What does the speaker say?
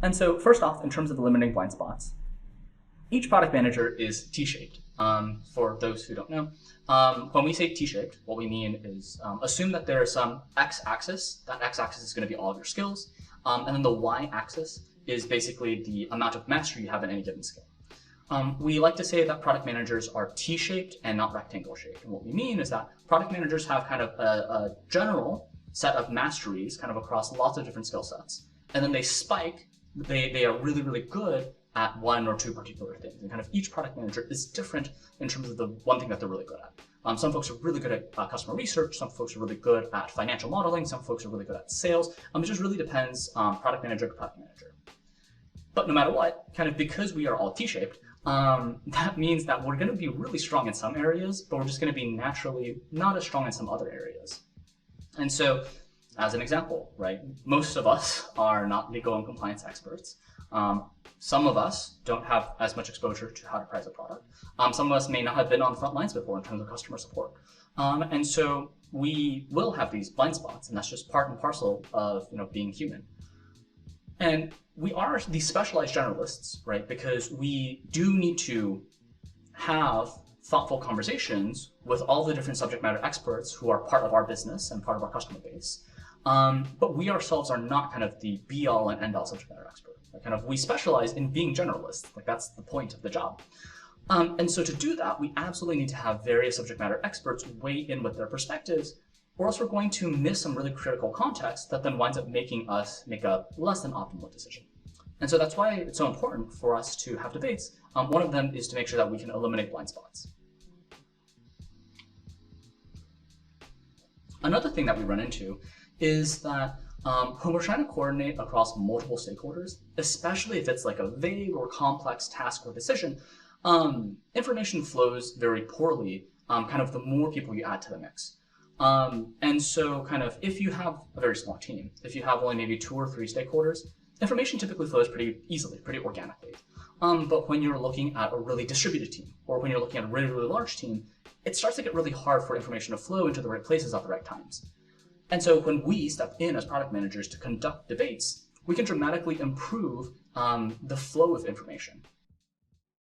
And so first off, in terms of eliminating blind spots, each product manager is T-shaped. For those who don't know, when we say T-shaped, what we mean is assume that there is some x-axis. That x-axis is going to be all of your skills, and then the y-axis is basically the amount of mastery you have in any given skill. We like to say that product managers are T-shaped and not rectangle-shaped. And what we mean is that product managers have kind of a general set of masteries kind of across lots of different skill sets. And then they spike, they are really, really good at one or two particular things. And kind of each product manager is different in terms of the one thing that they're really good at. Some folks are really good at customer research, some folks are really good at financial modeling, some folks are really good at sales. It just really depends product manager to product manager. But no matter what, kind of because we are all T-shaped, that means that we're going to be really strong in some areas, but we're just going to be naturally not as strong in some other areas. And so, as an example, right, most of us are not legal and compliance experts. Some of us don't have as much exposure to how to price a product. Some of us may not have been on the front lines before in terms of customer support. And so we will have these blind spots, and that's just part and parcel of being human. And we are these specialized generalists, right? Because we do need to have thoughtful conversations with all the different subject matter experts who are part of our business and part of our customer base. But we ourselves are not kind of the be-all and end-all subject matter expert. We specialize in being generalists. That's the point of the job. And so to do that, we absolutely need to have various subject matter experts weigh in with their perspectives, or else we're going to miss some really critical context that then winds up making us make a less than optimal decision. And so that's why it's so important for us to have debates. One of them is to make sure that we can eliminate blind spots. Another thing that we run into is that when we're trying to coordinate across multiple stakeholders, especially if it's like a vague or complex task or decision, information flows very poorly kind of the more people you add to the mix. And so kind of if you have a very small team, if you have only maybe 2 or 3 stakeholders, information typically flows pretty easily, pretty organically. But when you're looking at a really distributed team, or when you're looking at a really, really large team, it starts to get really hard for information to flow into the right places at the right times. And so when we step in as product managers to conduct debates, we can dramatically improve the flow of information.